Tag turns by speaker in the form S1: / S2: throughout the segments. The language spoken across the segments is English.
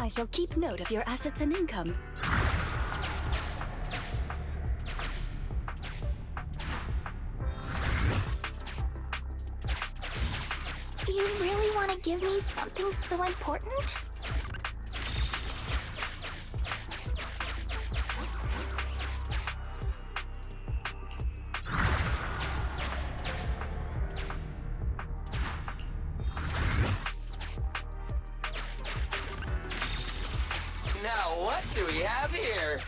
S1: I shall keep note of your assets and income.
S2: You really want to give me something so important?
S3: Now what do we have here?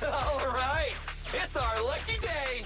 S3: All right, it's our lucky day.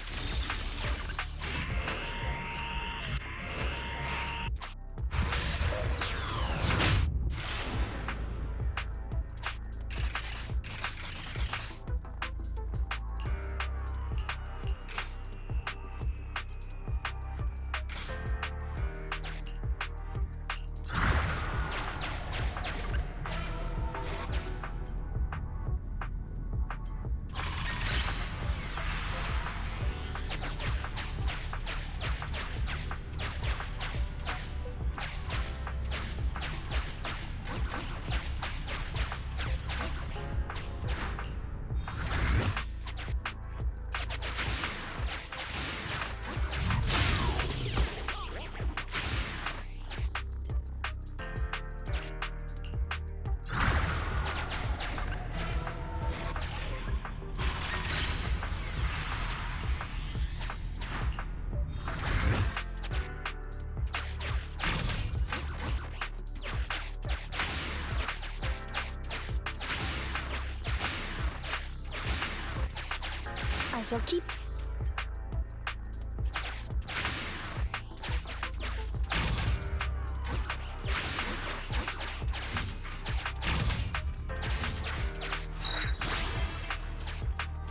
S1: I shall keep...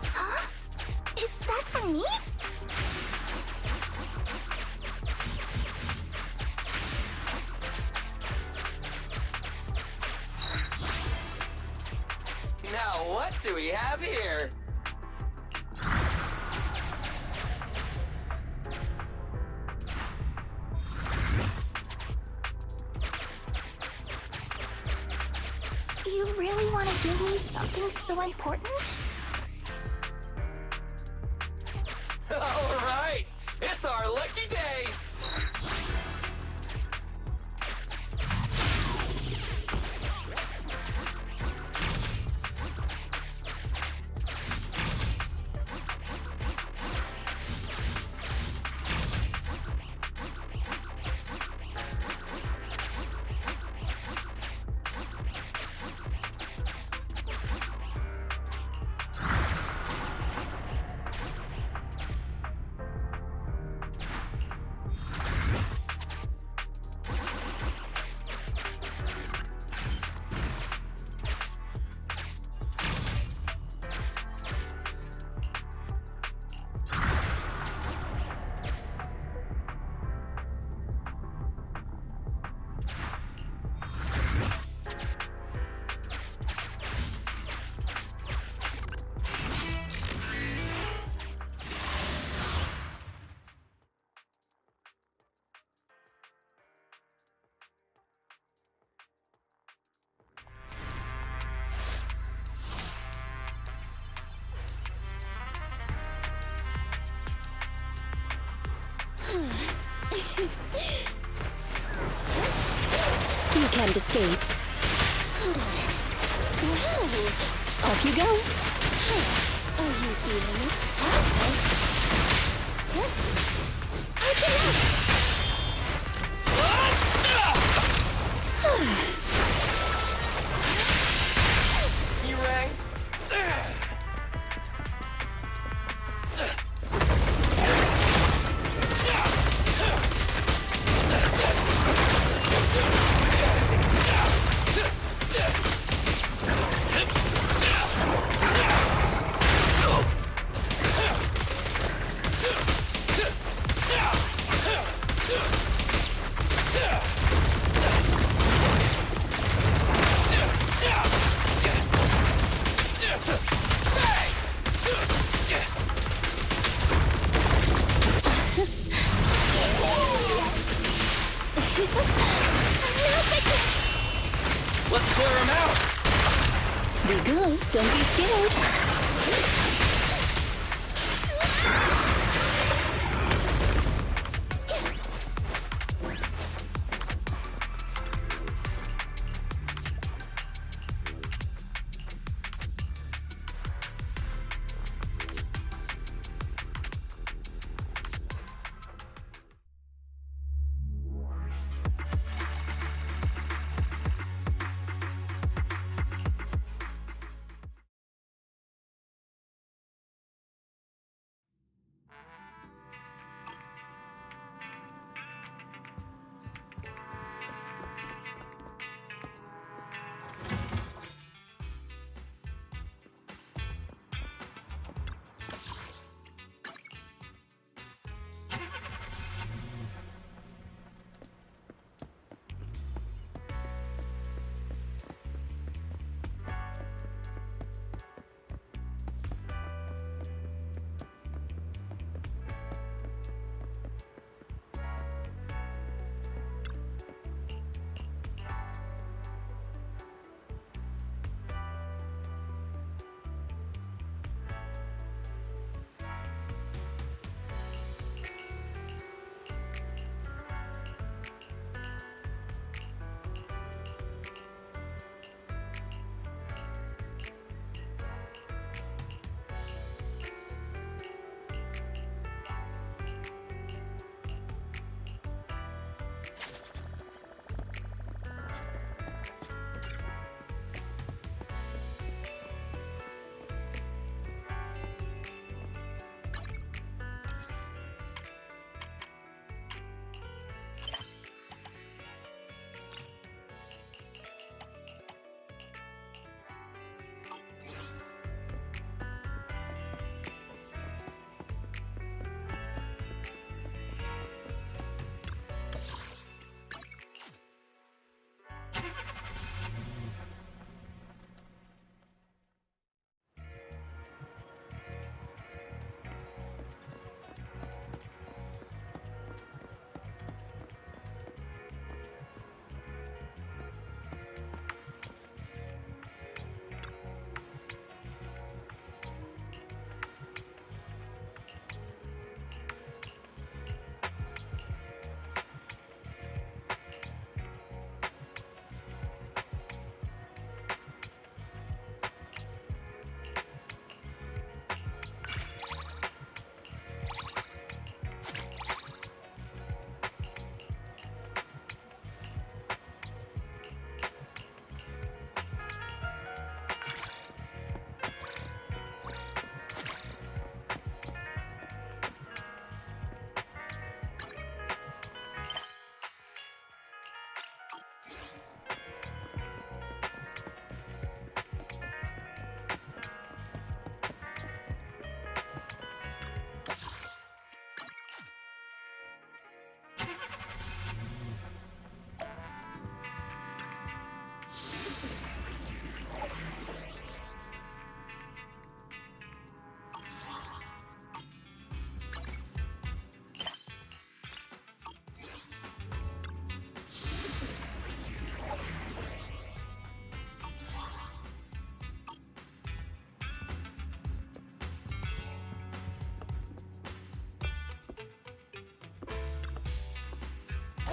S2: Huh? Is that for me?
S3: Now what do we have here?
S2: You really want to give me something so important?
S3: All right, it's our lucky day.
S1: You can't escape. Off you go.
S2: Are you feeling it? Okay.
S3: You rang?
S1: Don't be scared.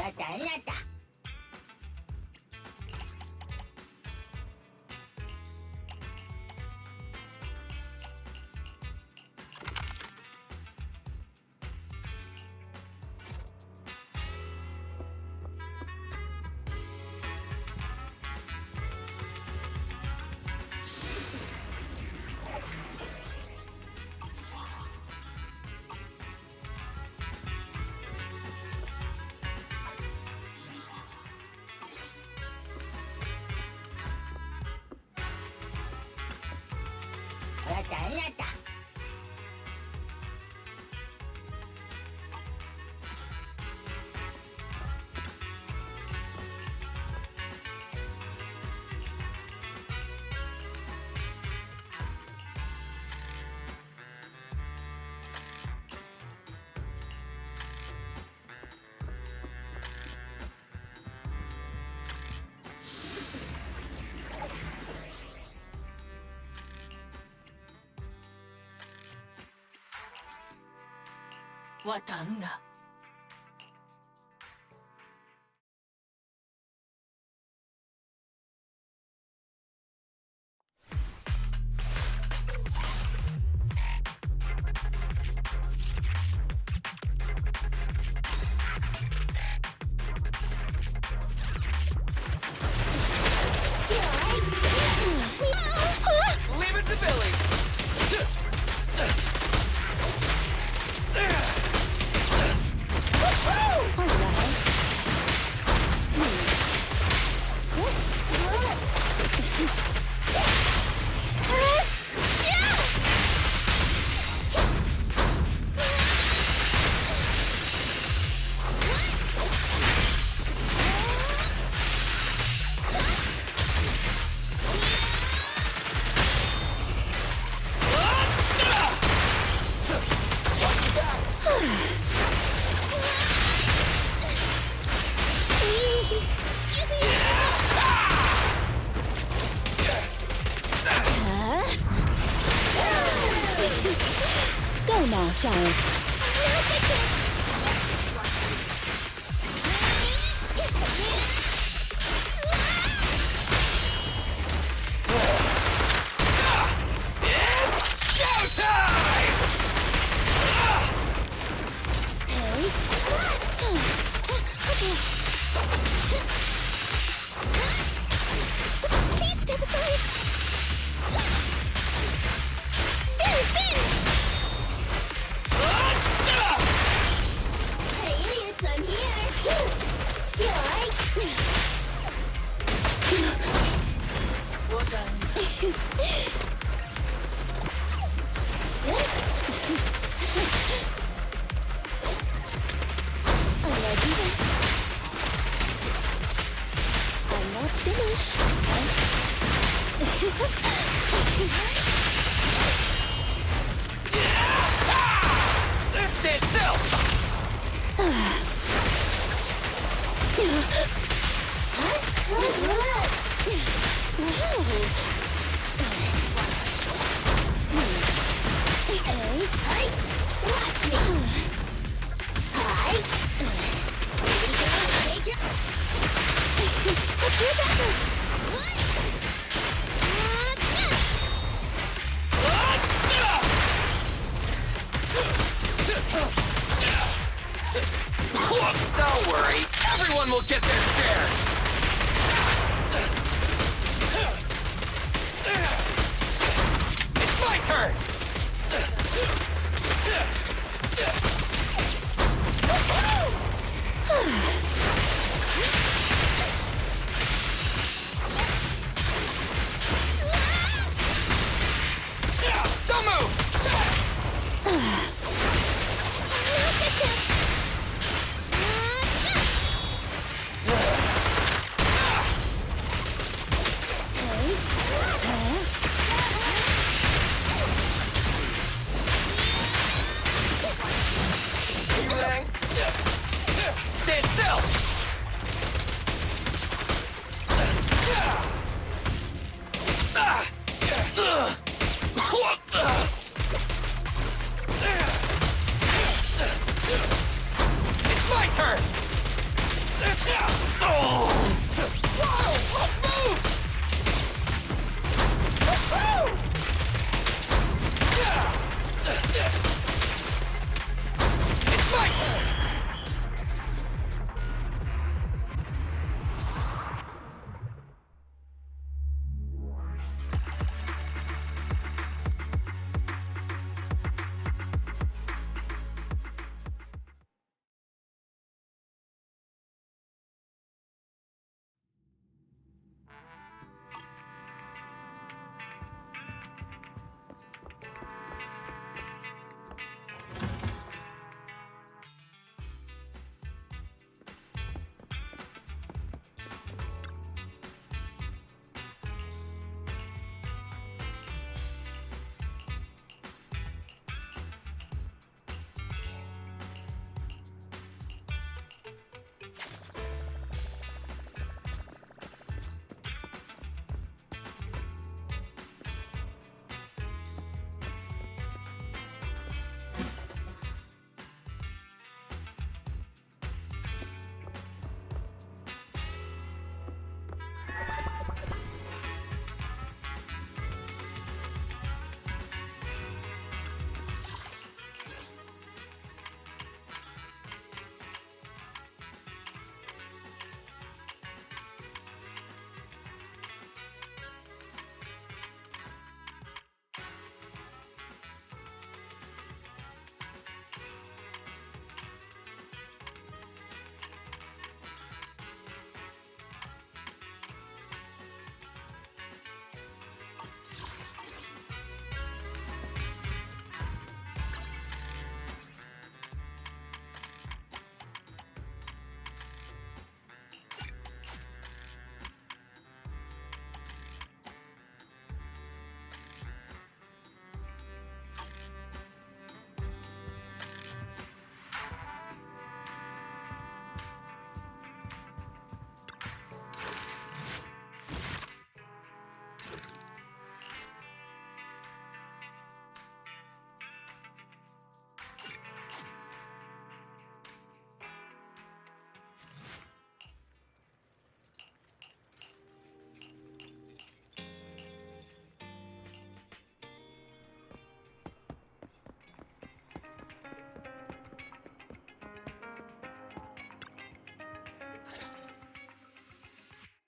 S4: やったやった。やったやった。
S1: 왔다 누나.
S3: Leave it to Billy.
S2: Go now, child.
S3: Showtime!
S2: Please step aside. Spin! Hey, idiots, I'm here. Yoink.
S1: 왔다 누나.
S2: I'm ready. I'm not finished.
S3: Stay still!
S2: Watch me. Hi.
S3: Don't worry, everyone will get their share. It's my turn. Don't move. Stay still!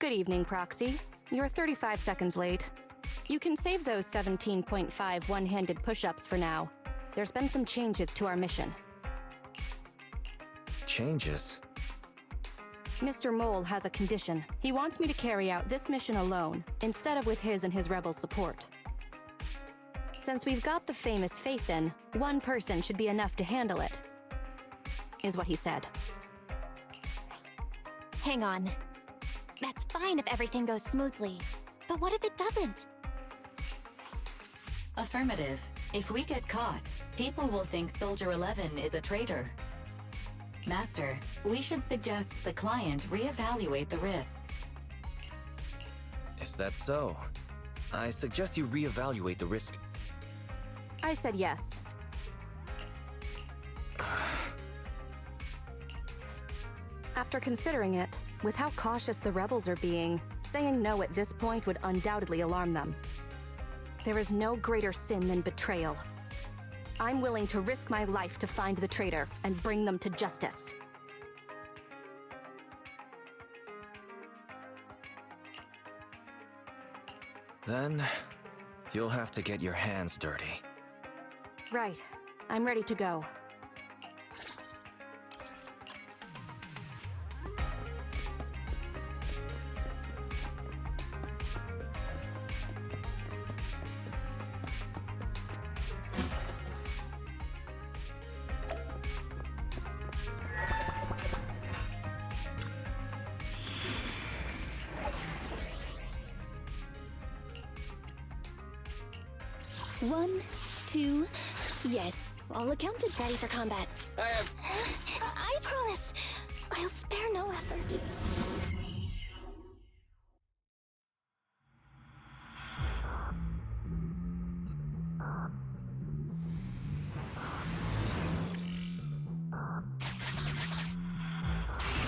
S5: Good evening, Proxy. You're 35 seconds late. You can save those 17.5 one-handed push-ups for now. There's been some changes to our mission.
S6: Changes?
S5: Mr. Mole has a condition. He wants me to carry out this mission alone, instead of with his and his rebel support. Since we've got the famous Faith in, one person should be enough to handle it, is what he said.
S2: Hang on. That's fine if everything goes smoothly. But what if it doesn't?
S7: Affirmative. If we get caught, people will think Soldier 11 is a traitor. Master, we should suggest the client reevaluate the risk.
S6: Is that so? I suggest you reevaluate the risk.
S5: I said yes. After considering it, with how cautious the rebels are being, saying no at this point would undoubtedly alarm them. There is no greater sin than betrayal. I'm willing to risk my life to find the traitor and bring them to justice.
S6: Then, you'll have to get your hands dirty.
S5: Right. I'm ready to go.
S2: One, two, yes. All accounted, ready for combat. I promise. I'll spare no effort.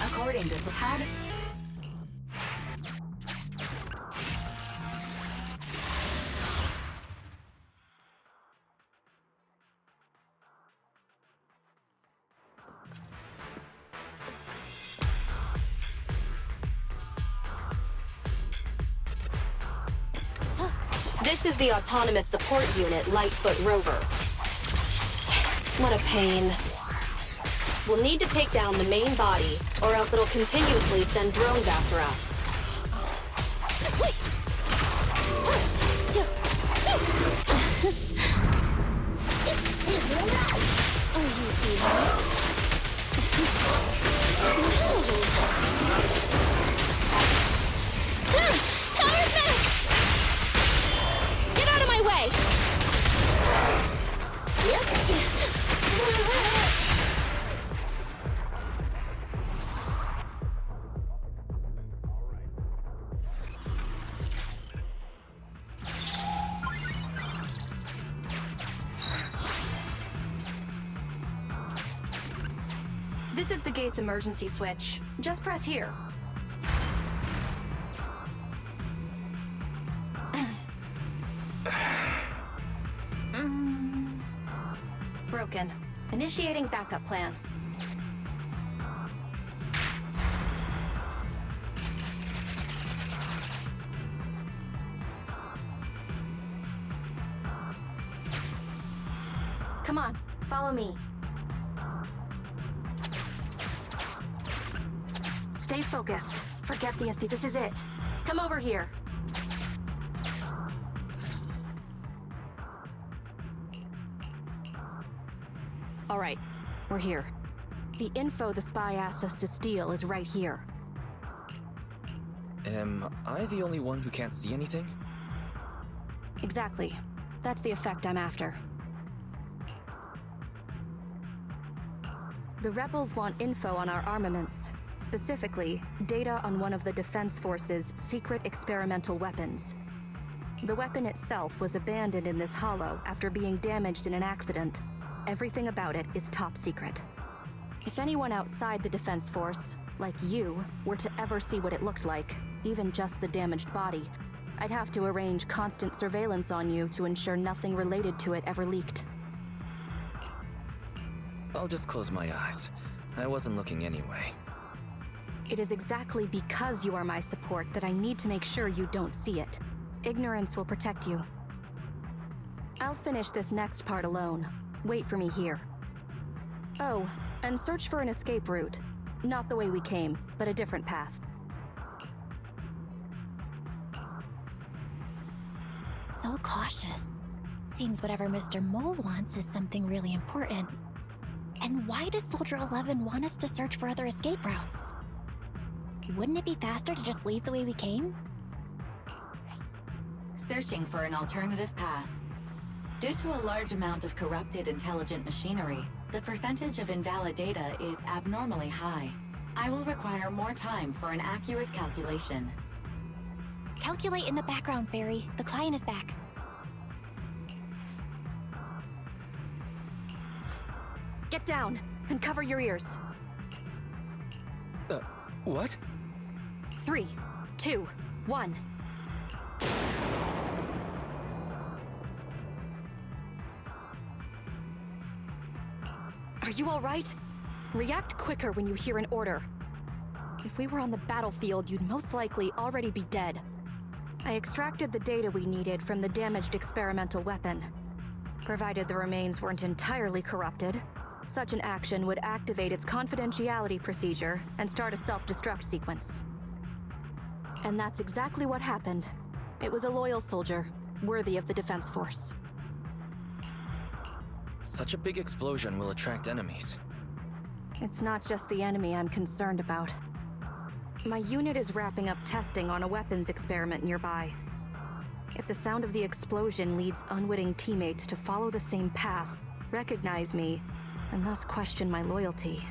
S7: According to the pad.
S5: This is the Autonomous Support Unit, Lightfoot Rover. What a pain. We'll need to take down the main body, or else it'll continuously send drones after us.
S2: Power's max! Get out of my way!
S5: This is the gate's emergency switch. Just press here. Broken. Initiating backup plan. Come on, follow me. Stay focused. Forget the This is it. Come over here. All right, we're here. The info the spy asked us to steal is right here.
S6: Am I the only one who can't see anything?
S5: Exactly. That's the effect I'm after. The rebels want info on our armaments. Specifically, data on one of the Defense Force's secret experimental weapons. The weapon itself was abandoned in this hollow after being damaged in an accident. Everything about it is top secret. If anyone outside the Defense Force, like you, were to ever see what it looked like, even just the damaged body, I'd have to arrange constant surveillance on you to ensure nothing related to it ever leaked.
S6: I'll just close my eyes. I wasn't looking anyway.
S5: It is exactly because you are my support that I need to make sure you don't see it. Ignorance will protect you. I'll finish this next part alone. Wait for me here. Oh, and search for an escape route. Not the way we came, but a different path.
S2: So cautious. Seems whatever Mr. Mole wants is something really important. And why does Soldier 11 want us to search for other escape routes? Wouldn't it be faster to just leave the way we came?
S7: Searching for an alternative path. Due to a large amount of corrupted intelligent machinery, the percentage of invalid data is abnormally high. I will require more time for an accurate calculation.
S2: Calculate in the background, Fairy. The client is back.
S5: Get down and cover your ears.
S6: What?
S5: 3, 2, 1. Are you all right? React quicker when you hear an order. If we were on the battlefield, you'd most likely already be dead. I extracted the data we needed from the damaged experimental weapon. Provided the remains weren't entirely corrupted, such an action would activate its confidentiality procedure and start a self-destruct sequence. And that's exactly what happened. It was a loyal soldier, worthy of the Defense Force.
S6: Such a big explosion will attract enemies.
S5: It's not just the enemy I'm concerned about. My unit is wrapping up testing on a weapons experiment nearby. If the sound of the explosion leads unwitting teammates to follow the same path, recognize me, and thus question my loyalty.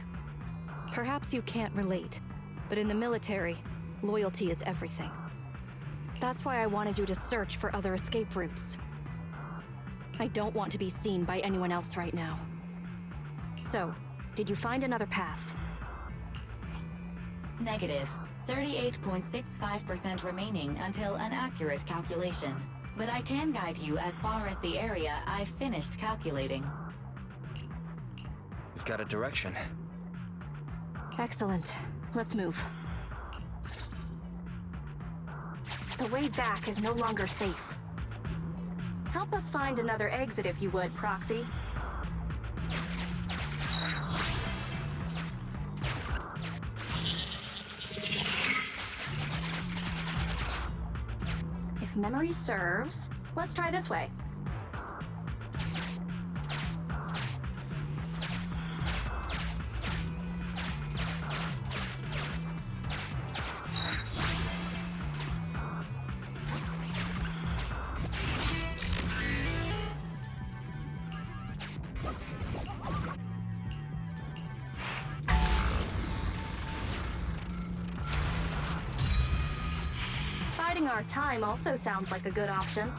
S5: Perhaps you can't relate, but in the military, loyalty is everything. That's why I wanted you to search for other escape routes. I don't want to be seen by anyone else right now. So, did you find another path?
S7: Negative. 38.65% remaining until an accurate calculation. But I can guide you as far as the area I've finished calculating.
S6: We've got a direction.
S5: Excellent. Let's move. The way back is no longer safe. Help us find another exit if you would, Proxy. If memory serves, let's try this way. Biding our time also sounds like a good option.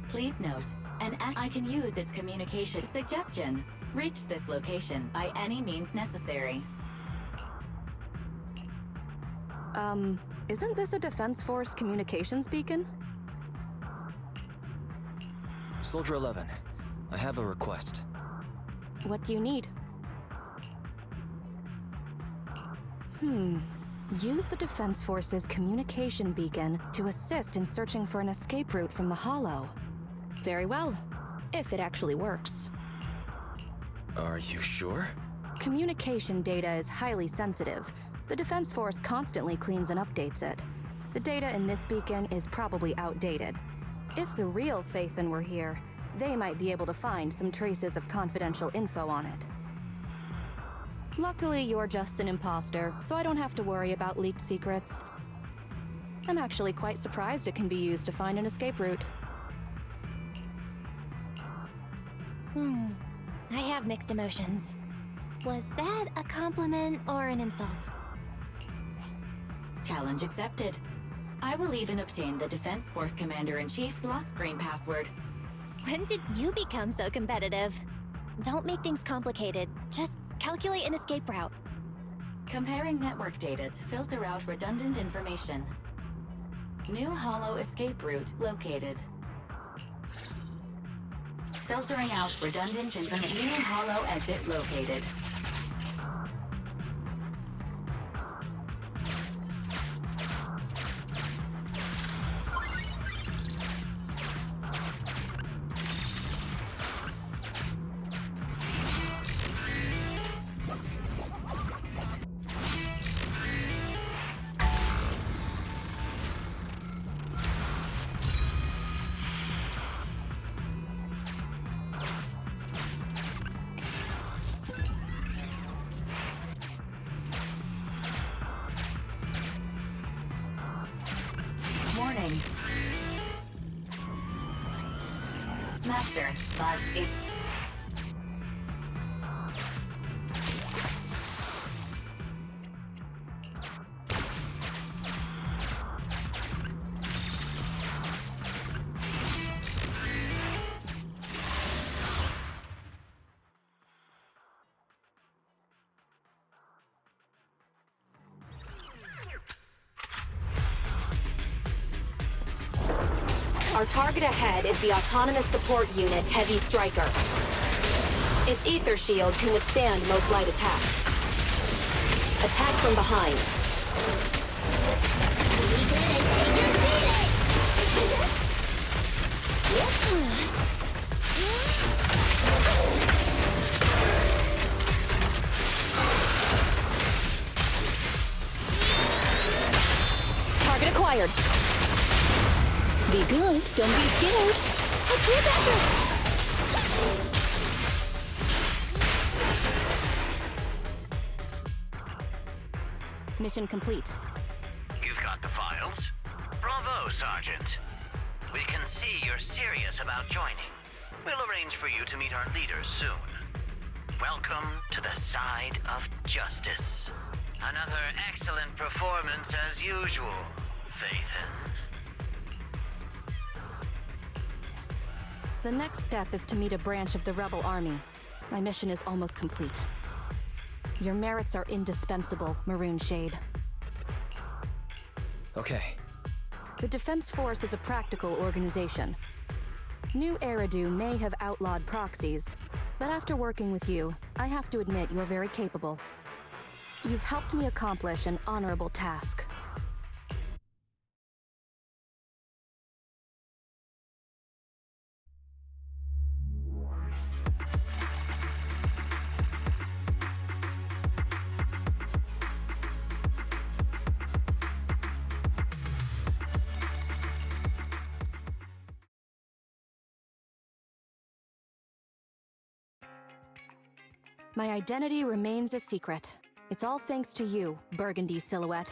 S7: Please note, I can use its communication suggestion. Reach this location by any means necessary.
S5: Isn't this a Defense Force communications beacon?
S6: Soldier 11, I have a request.
S5: What do you need? Use the Defense Force's communication beacon to assist in searching for an escape route from the Hollow. Very well, if it actually works.
S6: Are you sure?
S5: Communication data is highly sensitive. The Defense Force constantly cleans and updates it. The data in this beacon is probably outdated. If the real Phaethon were here, they might be able to find some traces of confidential info on it. Luckily, you're just an imposter, so I don't have to worry about leaked secrets. I'm actually quite surprised it can be used to find an escape route.
S2: I have mixed emotions. Was that a compliment or an insult?
S7: Challenge accepted. I will even obtain the Defense Force Commander-in-Chief's lock screen password.
S2: When did you become so competitive? Don't make things complicated. Just calculate an escape route.
S7: Comparing network data to filter out redundant information. New Hollow escape route located. Filtering out redundant information. New Hollow exit located. Master, but it...
S8: Our target ahead is the Autonomous Support Unit Heavy Striker. Its ether shield can withstand most light attacks. Attack from behind. Target acquired. Be good, don't be scared. A group effort! Mission complete.
S9: You've got the files? Bravo, Sergeant. We can see you're serious about joining. We'll arrange for you to meet our leaders soon. Welcome to the side of justice. Another excellent performance as usual, Phaethon.
S5: The next step is to meet a branch of the Rebel Army. My mission is almost complete. Your merits are indispensable, Maroon Shade.
S6: Okay.
S5: The Defense Force is a practical organization. New Eridu may have outlawed proxies, but after working with you, I have to admit you're very capable. You've helped me accomplish an honorable task. My identity remains a secret. It's all thanks to you, Burgundy Silhouette.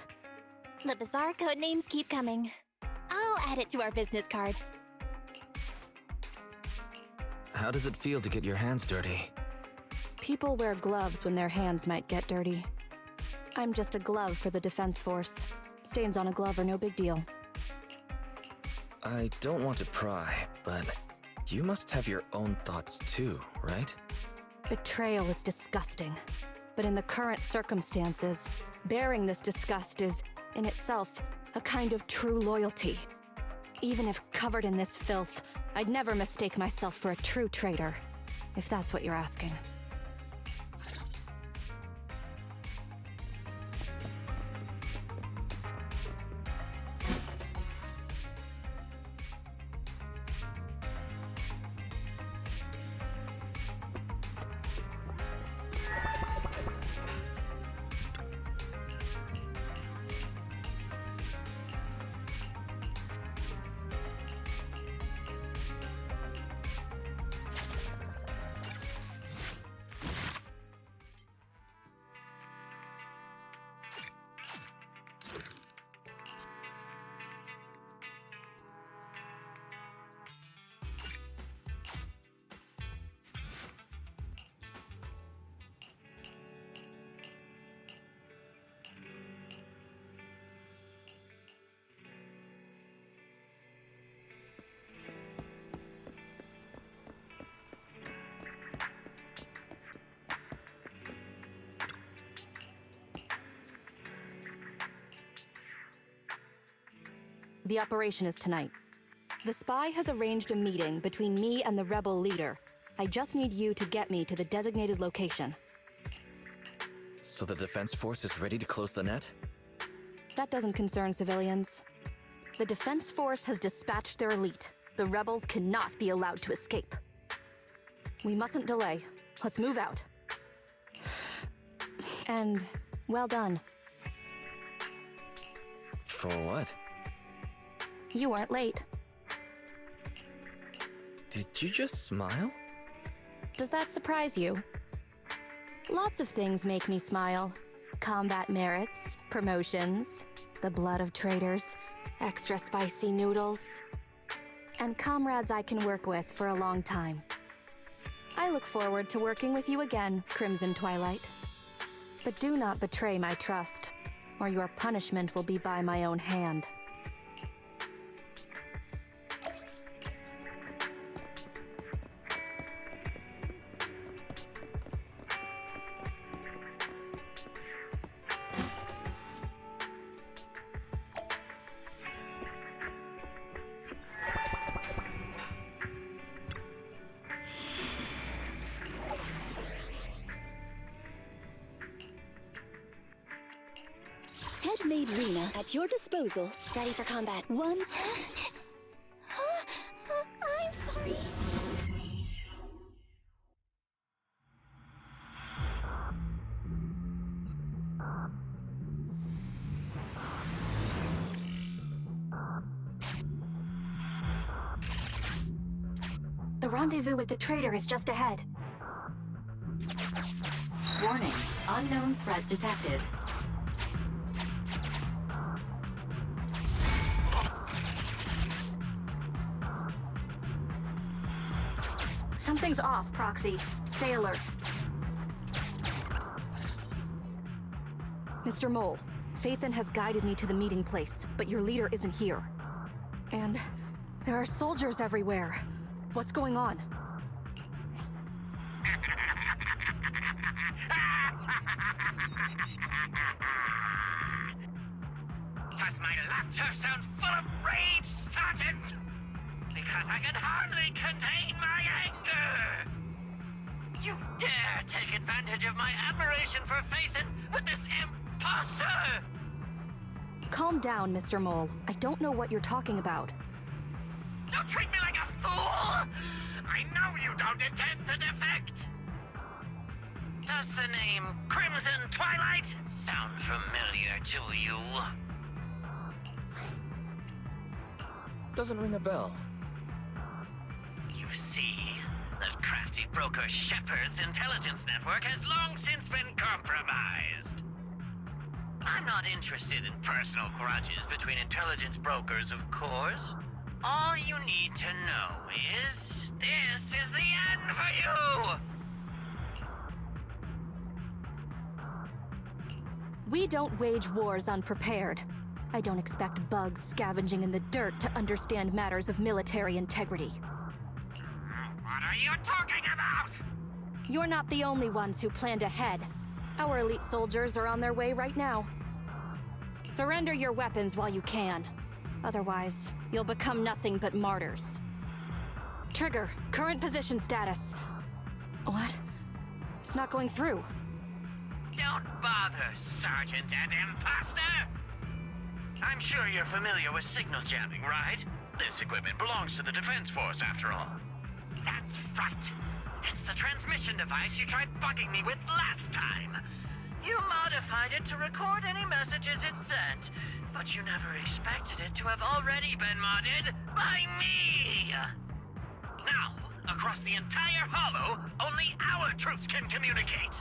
S2: The bizarre code names keep coming. I'll add it to our business card.
S6: How does it feel to get your hands dirty?
S5: People wear gloves when their hands might get dirty. I'm just a glove for the Defense Force. Stains on a glove are no big deal.
S6: I don't want to pry, but you must have your own thoughts too, right?
S5: Betrayal is disgusting. But in the current circumstances, bearing this disgust is, in itself, a kind of true loyalty. Even if covered in this filth, I'd never mistake myself for a true traitor, if that's what you're asking. The operation is tonight. The spy has arranged a meeting between me and the rebel leader. I just need you to get me to the designated location.
S6: So the Defense Force is ready to close the net?
S5: That doesn't concern civilians. The Defense Force has dispatched their elite. The rebels cannot be allowed to escape. We mustn't delay. Let's move out. And well done.
S6: For what?
S5: You weren't late.
S6: Did you just smile?
S5: Does that surprise you? Lots of things make me smile. Combat merits, promotions, the blood of traitors, extra spicy noodles. and comrades I can work with for a long time. I look forward to working with you again, Crimson Twilight. But do not betray my trust, or your punishment will be by my own hand.
S10: Head-made Rena at your disposal.
S2: Ready for combat.
S10: One.
S2: I'm sorry.
S5: The rendezvous with the traitor is just ahead.
S7: Warning, unknown threat detected.
S5: Something's off, Proxy. Stay alert. Mr. Mole, Phaethon has guided me to the meeting place, but your leader isn't here. And there are soldiers everywhere. What's going on?
S9: Does my laughter sound full of rage, Sergeant? Because I can hardly contain my anger! You dare take advantage of my admiration for Phaethon with this imposter!
S5: Calm down, Mr. Mole. I don't know what you're talking about.
S9: Don't treat me like a fool! I know you don't intend to defect! Does the name Crimson Twilight sound familiar to you?
S6: Doesn't ring a bell.
S9: You see, that crafty broker Shepard's intelligence network has long since been compromised. I'm not interested in personal grudges between intelligence brokers, of course. All you need to know is, this is the end for you!
S5: We don't wage wars unprepared. I don't expect bugs scavenging in the dirt to understand matters of military integrity.
S9: What are you talking about?
S5: You're not the only ones who planned ahead. Our elite soldiers are on their way right now. Surrender your weapons while you can. Otherwise, you'll become nothing but martyrs. Trigger, current position status. What? It's not going through.
S9: Don't bother, Sergeant and Imposter! I'm sure you're familiar with signal jamming, right? This equipment belongs to the Defense Force, after all. That's right. It's the transmission device you tried bugging me with last time. You modified it to record any messages it sent, but you never expected it to have already been modded by me! Now, across the entire Hollow, only our troops can communicate!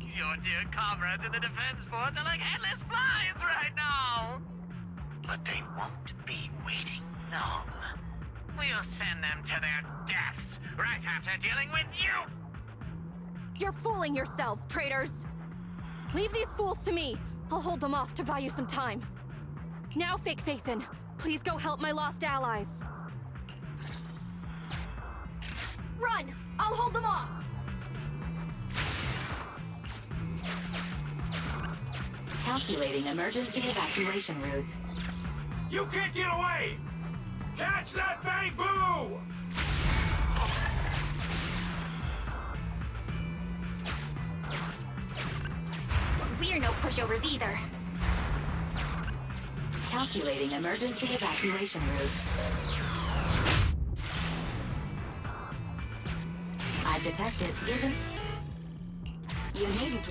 S9: Your dear comrades in the Defense Force are like headless flies right now! But they won't be waiting long. We'll send them to their deaths right after dealing with you!
S5: You're fooling yourselves, traitors! Leave these fools to me. I'll hold them off to buy you some time. Now, Fake Phaethon, please go help my lost allies. Run! I'll hold them off!
S7: Calculating emergency evacuation route.
S3: You can't get away! Catch that bamboo!
S2: We're no pushovers either.
S7: Calculating emergency evacuation route. I've detected given. You needn't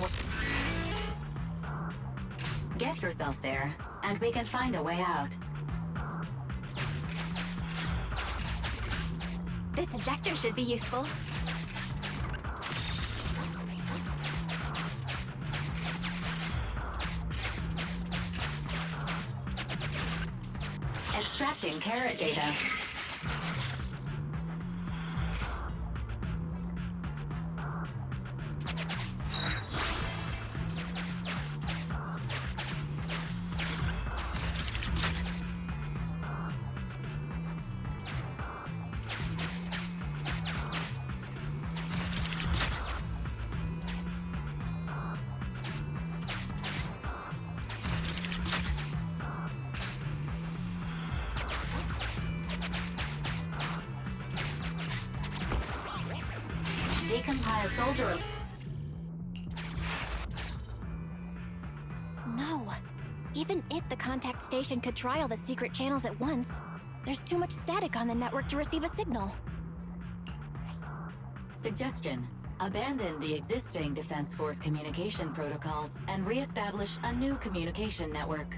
S7: get yourself there, and we can find a way out.
S2: This ejector should be useful.
S7: Extracting carrot data. Decompile soldier.
S2: No. Even if the contact station could try all the secret channels at once, there's too much static on the network to receive a signal.
S7: Suggestion. Abandon the existing Defense Force communication protocols and re-establish a new communication network.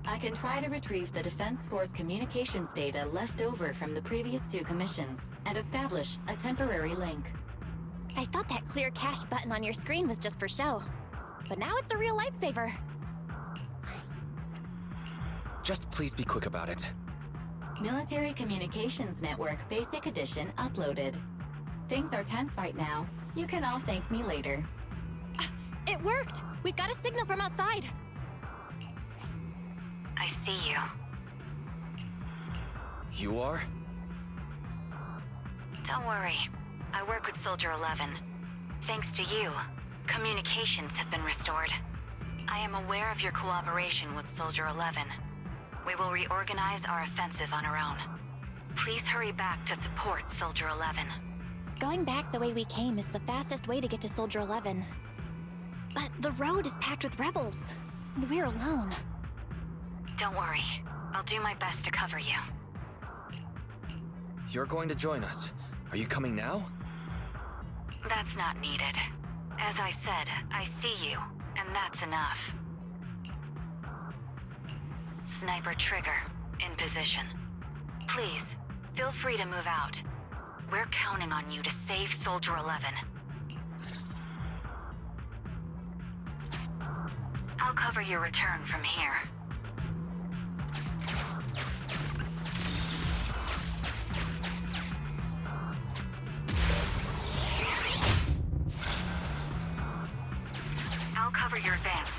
S7: I can try to retrieve the Defense Force communications data left over from the previous 2 commissions and establish a temporary link.
S2: I thought that clear cache button on your screen was just for show, but now it's a real lifesaver.
S6: Just please be quick about it.
S7: Military Communications Network Basic Edition uploaded. Things are tense right now. You can all thank me later.
S2: It worked! We've got a signal from outside!
S11: I see you.
S6: You are?
S11: Don't worry. I work with Soldier 11. Thanks to you, communications have been restored. I am aware of your cooperation with Soldier 11. We will reorganize our offensive on our own. Please hurry back to support Soldier 11.
S2: Going back the way we came is the fastest way to get to Soldier 11. But the road is packed with rebels, and we're alone.
S11: Don't worry. I'll do my best to cover you.
S6: You're going to join us. Are you coming now?
S11: That's not needed. As I said, I see you, and that's enough. Sniper trigger, in position. Please, feel free to move out. We're counting on you to save Soldier 11. I'll cover your return from here. I'll cover your advance.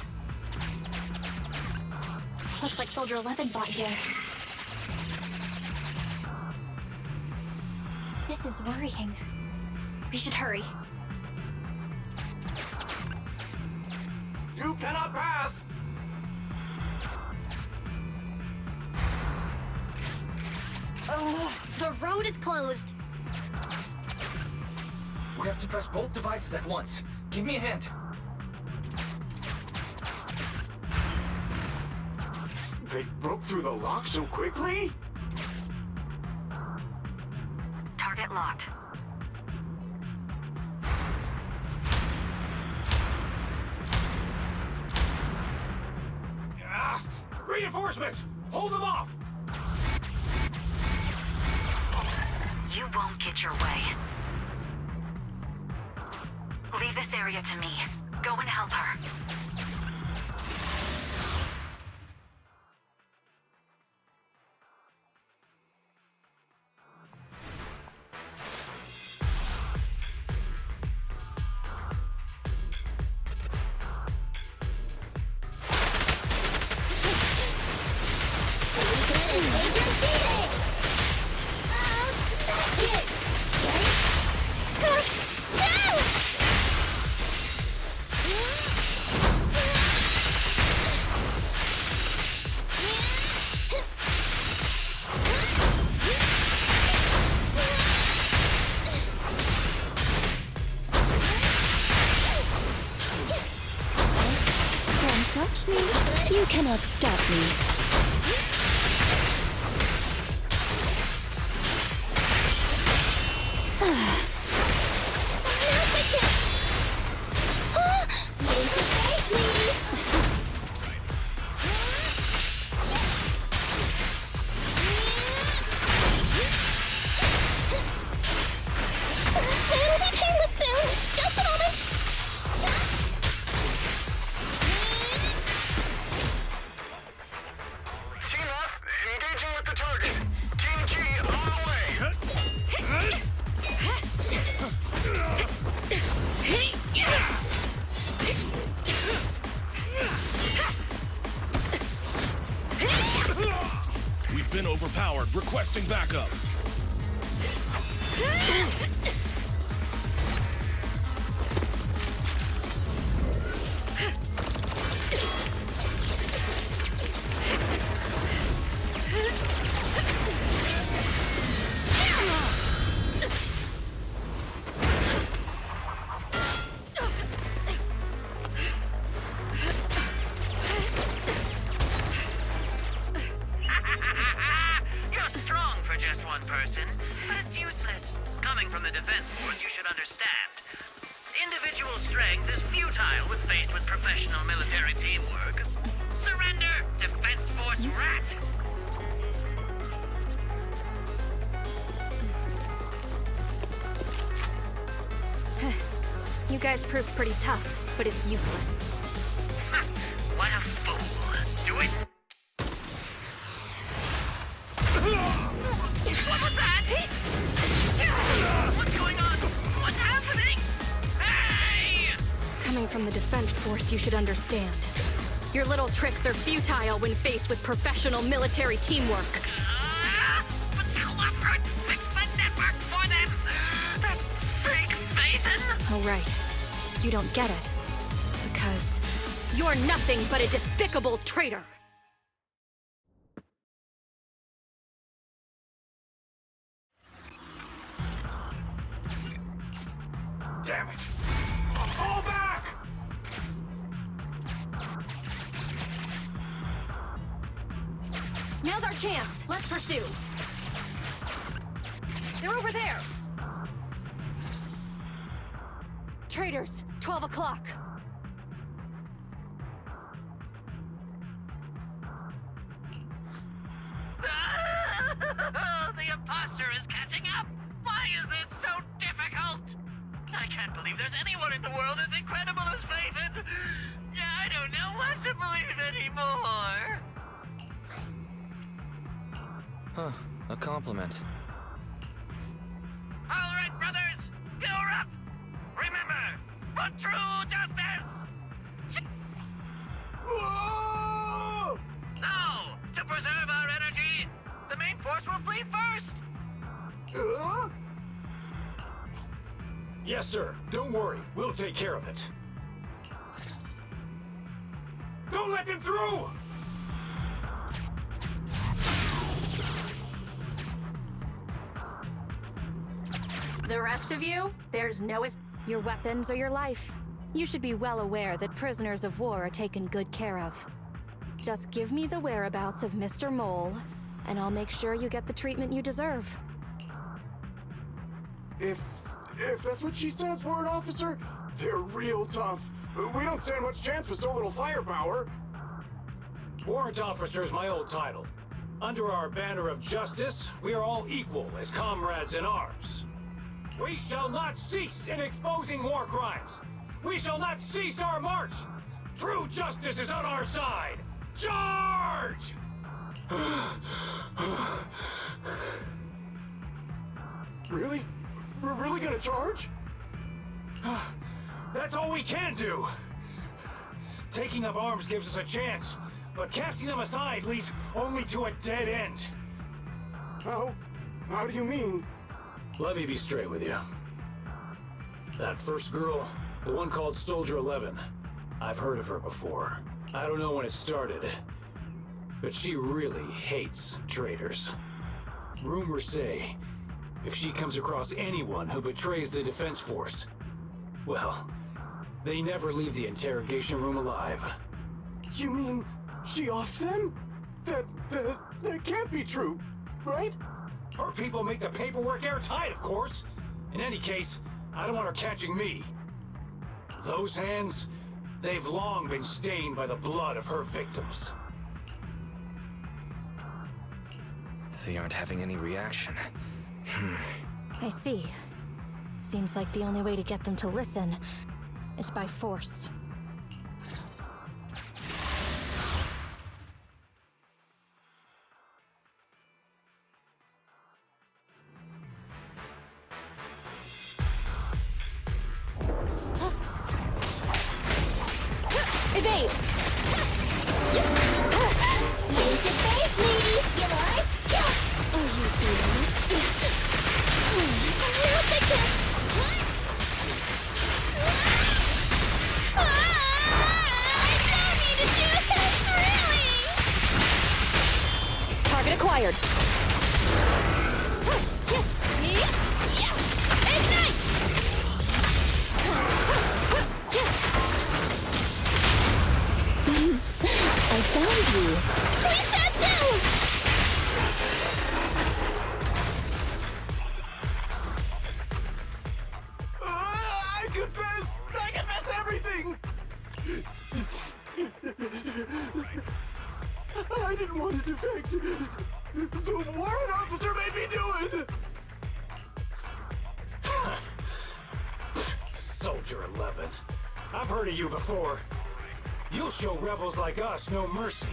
S2: Looks like Soldier 11 bought here. This is worrying. We should hurry.
S3: You cannot pass!
S2: The road is closed.
S6: We have to press both devices at once. Give me a hand.
S3: They broke through the lock so quickly?
S11: Target locked.
S3: Reinforcements! Hold them off!
S11: You won't get your way. Leave this area to me. Go and help her.
S10: Touch me. You cannot stop me.
S2: It'll be painless soon. Just a moment.
S3: Team F, engaging with the target. Team G, on the way.
S12: We've been overpowered. Requesting backup.
S9: but it's useless. Coming from the Defense Force, you should understand. Individual strength is futile when faced with professional military teamwork. Surrender, Defense Force rat!
S5: You guys proved pretty tough, but it's useless.
S9: What a fool. Do it. What was that? What's going on? What's happening? Hey!
S5: Coming from the Defense Force, you should understand. Your little tricks are futile when faced with professional military teamwork.
S9: But Clockwork fixed the network for them! That fake Phaeton!
S5: Oh, right. You don't get it. Because you're nothing but a despicable traitor!
S3: Damn it! Fall back!
S5: Now's our chance. Let's pursue. They're over there. Traitors, 12 o'clock.
S9: The imposter is catching up! Why is this so difficult? I can't believe there's anyone in the world as incredible as Phaeton! I don't know what to believe anymore!
S6: Huh, a compliment.
S9: All right, brothers, you're up! Remember, for true justice!
S3: Whoa!
S9: No! To preserve our energy, the main force will flee first!
S3: Yes, sir. Don't worry. We'll take care of it. Don't let them through!
S5: The rest of you, there's no your weapons or your life. You should be well aware that prisoners of war are taken good care of. Just give me the whereabouts of Mr. Mole, and I'll make sure you get the treatment you deserve.
S13: If that's what she says, Warrant Officer, they're real tough. We don't stand much chance with so little firepower.
S3: Warrant Officer is my old title. Under our banner of justice, we are all equal as comrades in arms. We shall not cease in exposing war crimes. We shall not cease our march. True justice is on our side. Charge!
S13: Really? We're really gonna charge?
S3: That's all we can do. Taking up arms gives us a chance, but casting them aside leads only to a dead end.
S13: How do you mean?
S3: Let me be straight with you. That first girl, the one called Soldier 11, I've heard of her before. I don't know when it started, but she really hates traitors. Rumors say, if she comes across anyone who betrays the Defense Force, well, they never leave the interrogation room alive.
S13: You mean she offed them? That can't be true, right?
S3: Her people make the paperwork airtight, of course. In any case, I don't want her catching me. Those hands, they've long been stained by the blood of her victims.
S6: They aren't having any reaction.
S5: I see. Seems like the only way to get them to listen is by force.
S8: Evade!
S10: You should thank me! Are you feeling it? Not the kiss! What? I don't need to do this, really!
S8: Target acquired.
S10: Ignite!
S13: defect the warrant officer made me do it!
S3: Soldier 11. I've heard of you before. You'll show rebels like us no mercy.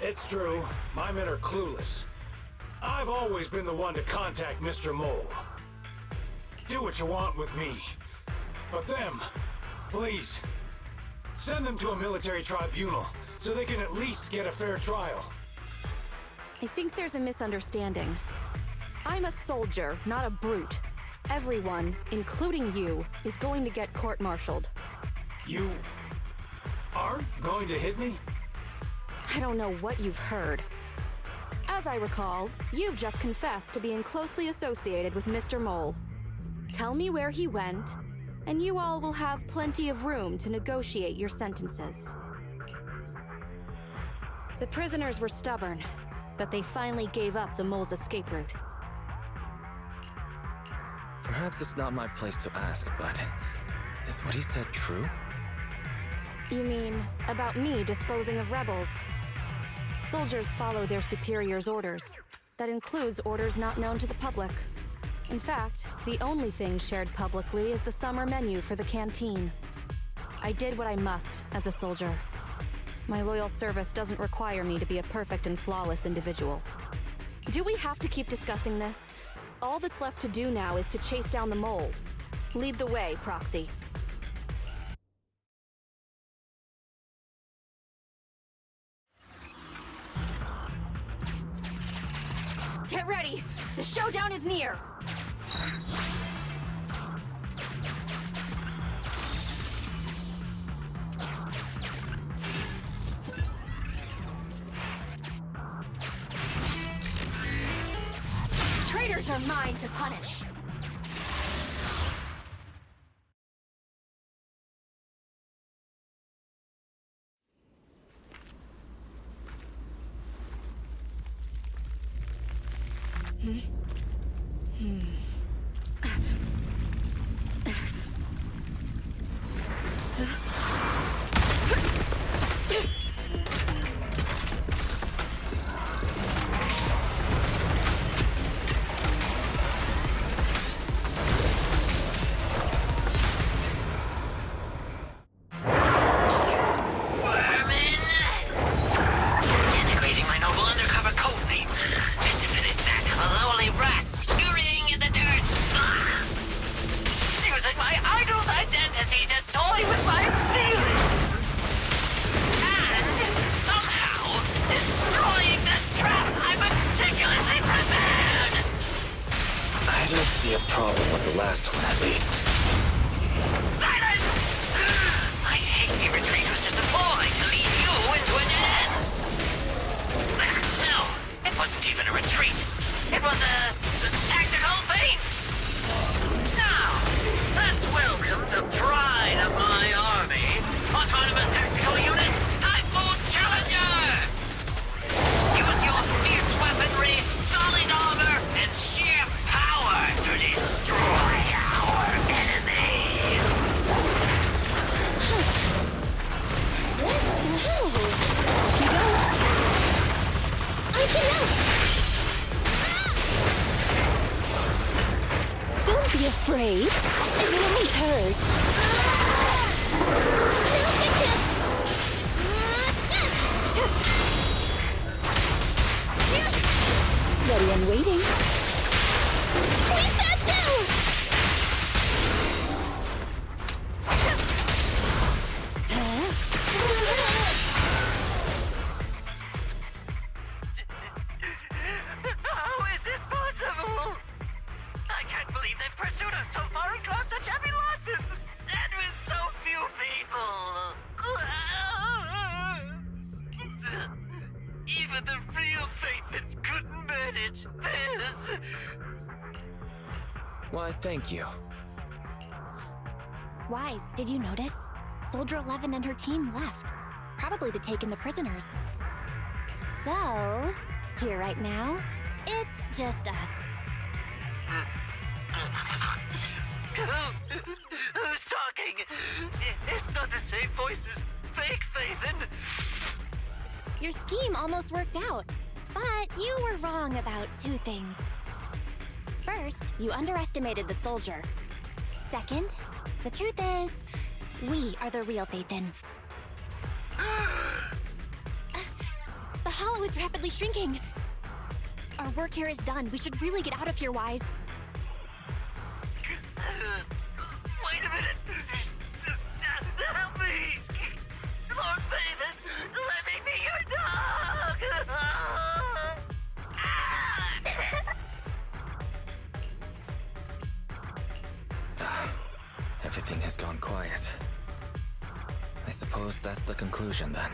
S3: It's true, my men are clueless. I've always been the one to contact Mr. Mole. Do what you want with me. But them, please, send them to a military tribunal so they can at least get a fair trial.
S5: I think there's a misunderstanding. I'm a soldier, not a brute. Everyone, including you, is going to get court-martialed.
S3: You aren't going to hit me?
S5: I don't know what you've heard. As I recall, you've just confessed to being closely associated with Mr. Mole. Tell me where he went, and you all will have plenty of room to negotiate your sentences. The prisoners were stubborn, but they finally gave up the Mole's escape route.
S6: Perhaps it's not my place to ask, but is what he said true?
S5: You mean, about me disposing of rebels? Soldiers follow their superiors' orders. That includes orders not known to the public. In fact, the only thing shared publicly is the summer menu for the canteen. I did what I must as a soldier. My loyal service doesn't require me to be a perfect and flawless individual. Do we have to keep discussing this? All that's left to do now is to chase down the Mole. Lead the way, Proxy.
S8: Get ready! The showdown is near! Traitors are mine to punish!
S6: A problem with the last one, at least.
S9: Silence! My hasty retreat was just a ploy to lead you into a dead end. No, it wasn't even a retreat. It was a tactical feint. Now, let's welcome the pride of my army, Autonomous Tactical Unit, Typhoon Challenger! Use your fierce weaponry, solid armor, and sheer power to destroy our enemy!
S10: I can help! Don't be afraid. It won't hurt. Now get this! Ready and waiting. Please stand still!
S9: How is this possible? I can't believe they've pursued us so far and caused such heavy losses! And with so few people! Even the real faith that couldn't manage this!
S6: Why, thank you.
S2: Wise, did you notice? Soldier 11 and her team left. Probably to take in the prisoners. So, here right now, it's just us.
S9: Who's talking? It's not the same voice as fake Faithin.
S2: Your scheme almost worked out. But you were wrong about 2 things. First, you underestimated the soldier. Second, the truth is, we are the real Phaethon. The hollow is rapidly shrinking. Our work here is done. We should really get out of here, Wise.
S9: Wait a minute! Help me! Lord Phaethon, let me be your dog!
S6: Everything has gone quiet. I suppose that's the conclusion then.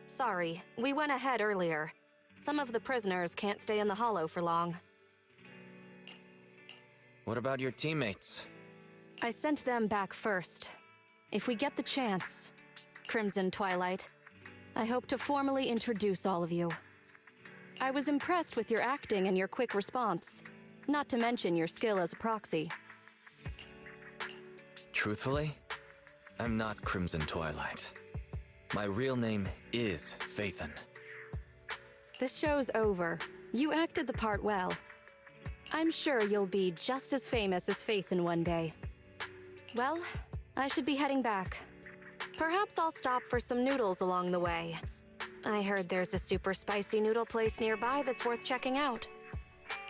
S5: Sorry, we went ahead earlier. Some of the prisoners can't stay in the Hollow for long.
S6: What about your teammates?
S5: I sent them back first. If we get the chance, Crimson Twilight, I hope to formally introduce all of you. I was impressed with your acting and your quick response, not to mention your skill as a proxy.
S6: Truthfully, I'm not Crimson Twilight. My real name is Phaethon.
S5: This show's over. You acted the part well. I'm sure you'll be just as famous as Phaethon one day. Well, I should be heading back. Perhaps I'll stop for some noodles along the way. I heard there's a super spicy noodle place nearby that's worth checking out.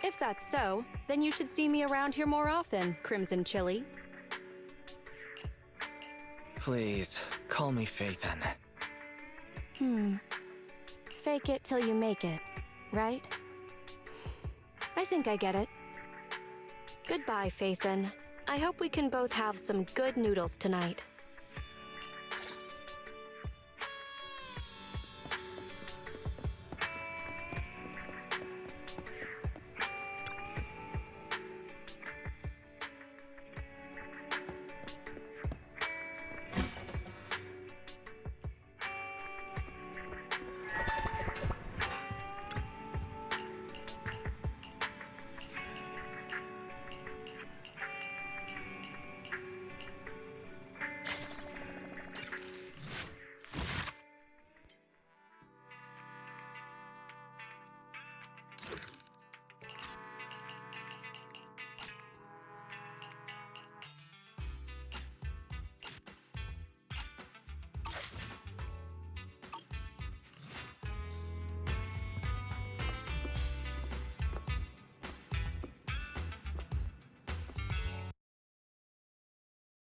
S5: If that's so, then you should see me around here more often, Crimson Chili.
S6: Please, call me Phaethon.
S5: Fake it till you make it, right? I think I get it. Goodbye, Phaethon. I hope we can both have some good noodles tonight.